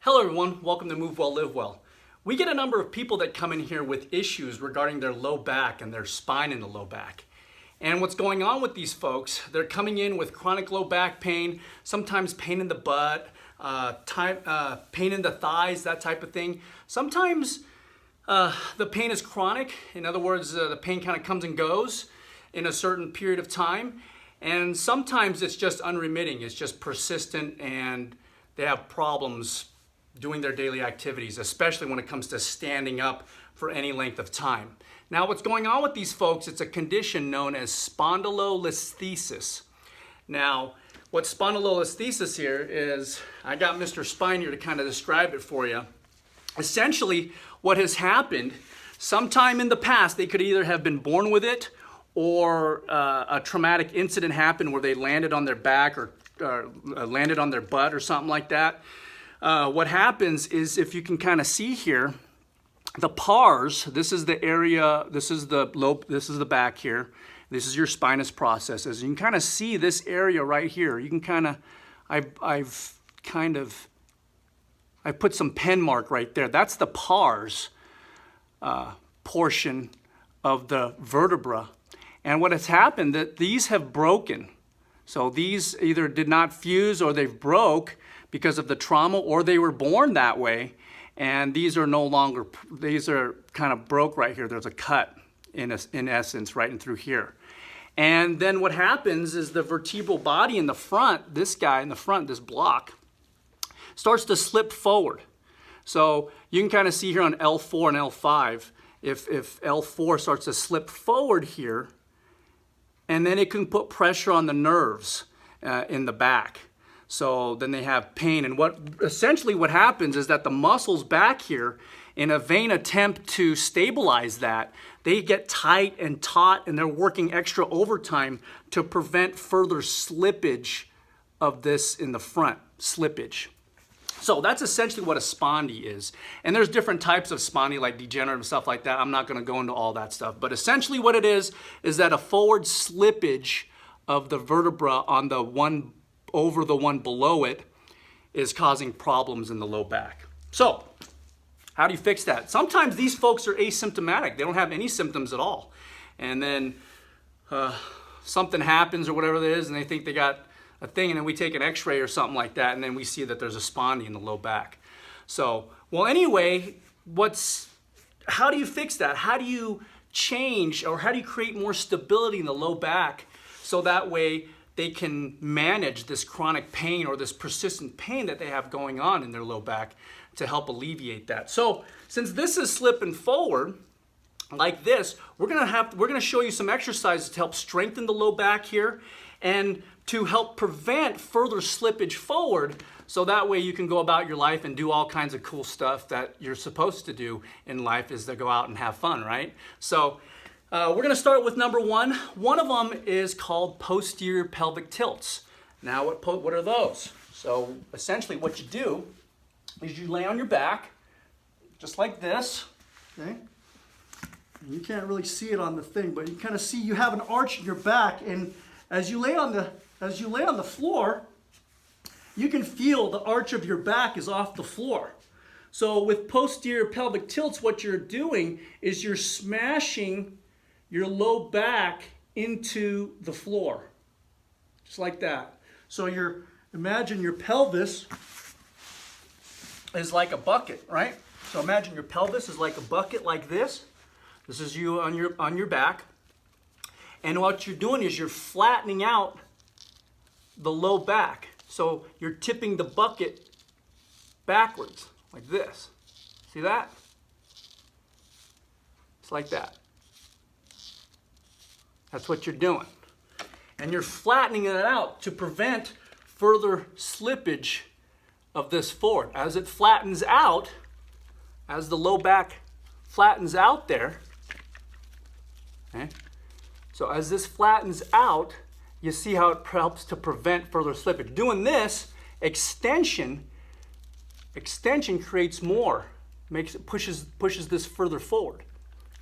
Hello everyone, welcome to Move Well, Live Well. We get a number of people that come in here with issues regarding their low back and their spine in the low back. And what's going on with these folks, they're coming in with chronic low back pain, sometimes pain in the butt, pain in the thighs, that type of thing. Sometimes the pain is chronic. In other words, the pain kind of comes and goes in a certain period of time. And sometimes it's just unremitting, it's just persistent, and they have problems doing their daily activities, especially when it comes to standing up for any length of time. Now, what's going on with these folks, it's a condition known as spondylolisthesis. Now, what spondylolisthesis here is, I got Mr. Spine here to kind of describe it for you. Essentially, what has happened, sometime in the past, they could either have been born with it or a traumatic incident happened where they landed on their back or landed on their butt or something like that. What happens is, if you can kind of see here, the pars, this is the area, this is the lobe, this is the back here, this is your spinous processes. You can kind of see this area right here. You can kind of, I've put some pen mark right there. That's the pars portion of the vertebra. And what has happened, that these have broken. So these either did not fuse or they've broke because of the trauma, or they were born that way, and these are no longer, these are kind of broke right here. There's a cut in essence right in through here. And then what happens is the vertebral body in the front, this guy in the front, this block, starts to slip forward. So you can kind of see here on L4 and L5, if L4 starts to slip forward here, and then it can put pressure on the nerves in the back. So then they have pain. And what essentially what happens is that the muscles back here, in a vain attempt to stabilize that, they get tight and taut, and they're working extra overtime to prevent further slippage of this in the front, slippage. So that's essentially what a spondy is. And there's different types of spondy, like degenerative stuff like that. I'm not going to go into all that stuff. But essentially what it is that a forward slippage of the vertebra on the one over the one below it is causing problems in the low back. So how do you fix that? Sometimes these folks are asymptomatic. They don't have any symptoms at all. And then something happens or whatever it is, and they think they got a thing, and then we take an x-ray or something like that, and then we see that there's a spondy in the low back. So, well, anyway, how do you fix that? How do you change, or how do you create more stability in the low back so that way they can manage this chronic pain or this persistent pain that they have going on in their low back to help alleviate that? So, since this is slipping forward like this, we're gonna show you some exercises to help strengthen the low back here and to help prevent further slippage forward, so that way you can go about your life and do all kinds of cool stuff that you're supposed to do in life, is to go out and have fun, right? So we're gonna start with number one. One of them is called posterior pelvic tilts. Now what are those? So essentially what you do is you lay on your back, just like this, okay? And you can't really see it on the thing, but you kind of see you have an arch in your back, and as you lay on the floor, you can feel the arch of your back is off the floor. So with posterior pelvic tilts, what you're doing is you're smashing your low back into the floor, just like that. So imagine your pelvis is like a bucket, right? So imagine your pelvis is like a bucket like this. This is you on your back. And what you're doing is you're flattening out the low back. So you're tipping the bucket backwards, like this. See that? It's like that. That's what you're doing. And you're flattening it out to prevent further slippage of this forward. As it flattens out, as the low back flattens out there, okay? So as this flattens out, you see how it helps to prevent further slippage. Doing this, extension creates more, pushes this further forward.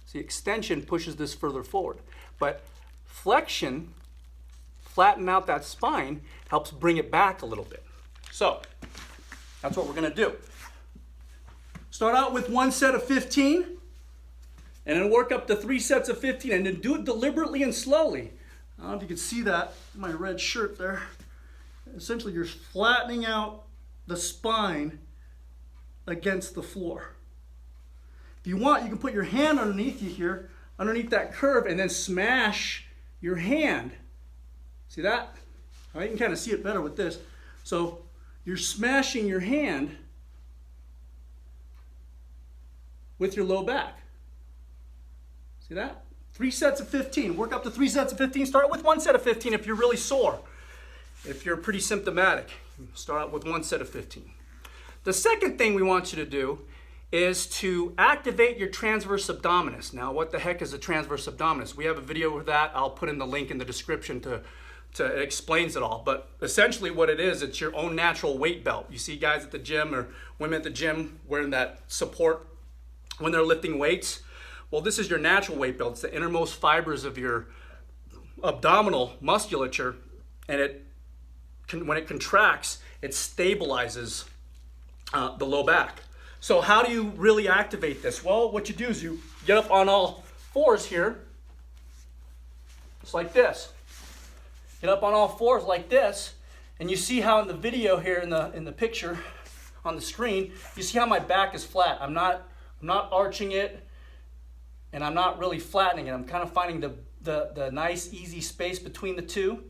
See, extension pushes this further forward. But flexion, flatten out that spine, helps bring it back a little bit. So that's what we're gonna do. Start out with 1 set of 15, and then work up to 3 sets of 15, and then do it deliberately and slowly. I don't know if you can see that in my red shirt there. Essentially, you're flattening out the spine against the floor. If you want, you can put your hand underneath you here, underneath that curve, and then smash your hand. See that? All right, you can kind of see it better with this. So you're smashing your hand with your low back. See that? 3 sets of 15. Work up to 3 sets of 15. Start with 1 set of 15 if you're really sore. If you're pretty symptomatic, start out with 1 set of 15. The second thing we want you to do is to activate your transverse abdominis. Now, what the heck is a transverse abdominis? We have a video of that. I'll put in the link in the description it explains it all. But essentially what it is, it's your own natural weight belt. You see guys at the gym or women at the gym wearing that support when they're lifting weights. Well, this is your natural weight belt. It's the innermost fibers of your abdominal musculature, and when it contracts, it stabilizes the low back. So how do you really activate this? Well, what you do is you get up on all fours here, just like this. Get up on all fours like this, and you see how in the video here in the picture on the screen, you see how my back is flat. I'm not arching it, and I'm not really flattening it. I'm kind of finding the nice easy space between the two,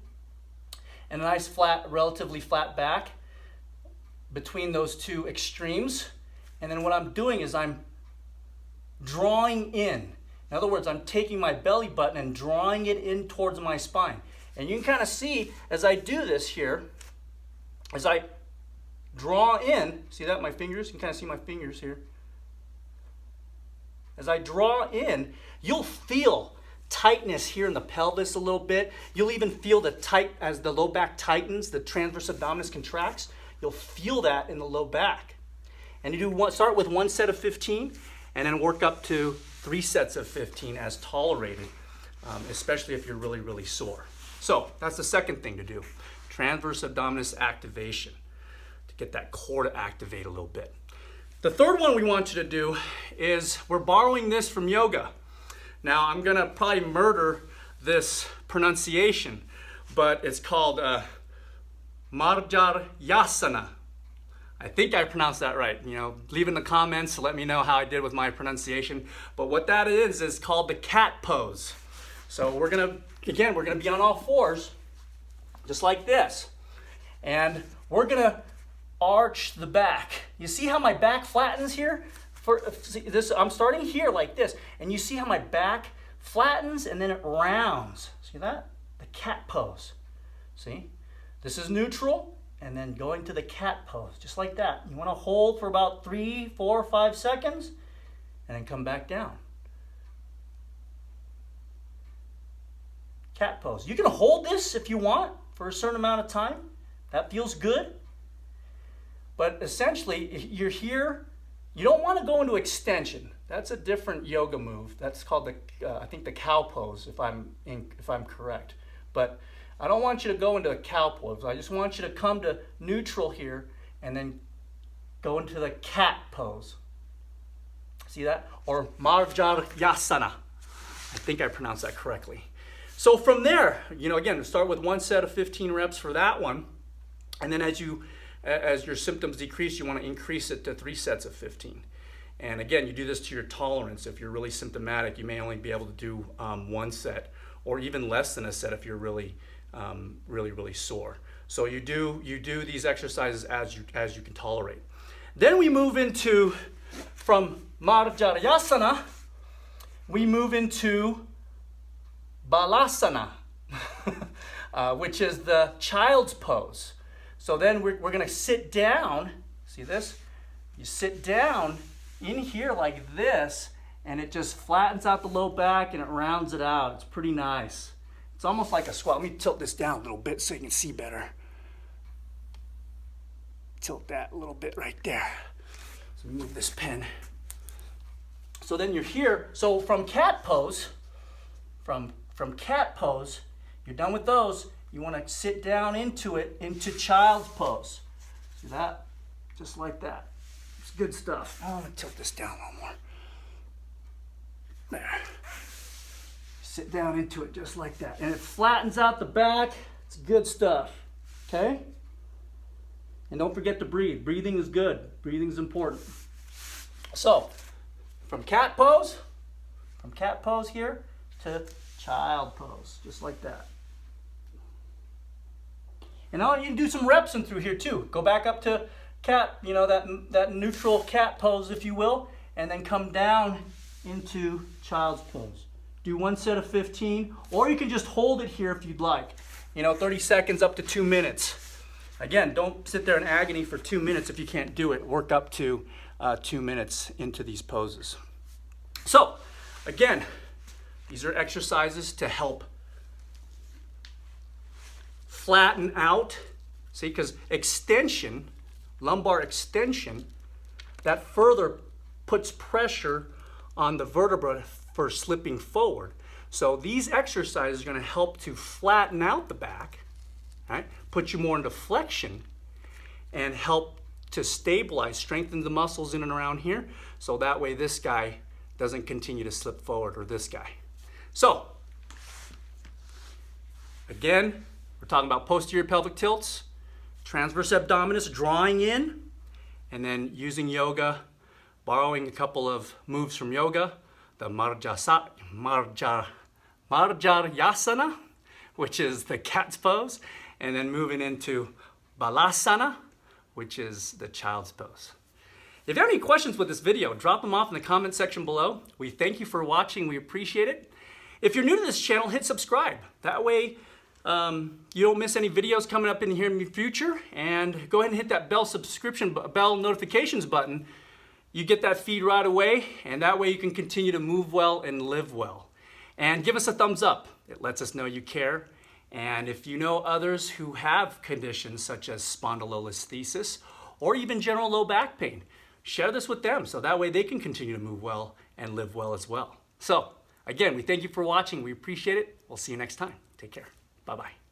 and a nice flat, relatively flat back between those two extremes. And then what I'm doing is I'm drawing in. In other words, I'm taking my belly button and drawing it in towards my spine. And you can kind of see as I do this here, as I draw in, see that, my fingers? You can kind of see my fingers here. As I draw in, you'll feel tightness here in the pelvis a little bit. You'll even feel the tight, as the low back tightens, the transverse abdominis contracts. You'll feel that in the low back. And you start with 1 set of 15, and then work up to 3 sets of 15 as tolerated, especially if you're really, really sore. So that's the second thing to do, transverse abdominis activation, to get that core to activate a little bit. The third one we want you to do is, we're borrowing this from yoga. Now, I'm going to probably murder this pronunciation, but it's called Marjari. I think I pronounced that right. You know, leave in the comments to let me know how I did with my pronunciation. But what that is called the cat pose. So we're gonna be on all fours, just like this. And we're gonna arch the back. You see how my back flattens here? I'm starting here like this, and you see how my back flattens and then it rounds. See that? The cat pose. See? This is neutral, and then going to the cat pose, just like that. You want to hold for about 3, 4, 5 seconds, and then come back down. Cat pose. You can hold this if you want for a certain amount of time. That feels good. But essentially, you're here. You don't want to go into extension. That's a different yoga move. That's called I think the cow pose, if I'm correct. But I don't want you to go into a cow pose. I just want you to come to neutral here and then go into the cat pose. See that? Or Marjari. I think I pronounced that correctly. So from there, again, start with 1 set of 15 reps for that one. And then as your symptoms decrease, you want to increase it to 3 sets of 15. And again, you do this to your tolerance. If you're really symptomatic, you may only be able to do 1 set, or even less than a set if you're really sore. So you do these exercises as you can tolerate. Then we move into, from Marjari, we move into Balasana, which is the child's pose. So then we're going to sit down. See this? You sit down in here like this, and it just flattens out the low back and it rounds it out. It's pretty nice. It's almost like a squat. Let me tilt this down a little bit so you can see better. Tilt that a little bit right there. So move this pen. So then you're here. So from cat pose, from cat pose, you're done with those. You want to sit down into child's pose. See that? Just like that. Just good stuff. I'm gonna tilt this down a little more. There. Sit down into it just like that. And it flattens out the back. It's good stuff, okay? And don't forget to breathe. Breathing is good. Breathing is important. So, from cat pose here to child pose, just like that. And now you can do some reps in through here too. Go back up to cat, you know, that neutral cat pose, if you will, and then come down into child's pose. Do 1 set of 15, or you can just hold it here if you'd like. You know, 30 seconds up to 2 minutes. Again, don't sit there in agony for 2 minutes if you can't do it. Work up to 2 minutes into these poses. So, again, these are exercises to help flatten out. See, because extension, lumbar extension, that further puts pressure on the vertebra for slipping forward. So these exercises are going to help to flatten out the back, right? Put you more into flexion and help to stabilize, strengthen the muscles in and around here, so that way this guy doesn't continue to slip forward, or this guy. So, again, we're talking about posterior pelvic tilts, transverse abdominis, drawing in, and then using yoga, borrowing a couple of moves from yoga, the Marjaryasana, which is the cat's pose, and then moving into Balasana, which is the child's pose. If you have any questions with this video, drop them off in the comment section below. We thank you for watching. We appreciate it. If you're new to this channel, hit subscribe. That way you don't miss any videos coming up in here in the future. And go ahead and hit that bell notifications button. You get that feed right away, and that way you can continue to move well and live well. And give us a thumbs up. It lets us know you care. And if you know others who have conditions such as spondylolisthesis or even general low back pain, share this with them so that way they can continue to move well and live well as well. So, again, we thank you for watching. We appreciate it. We'll see you next time. Take care. Bye-bye.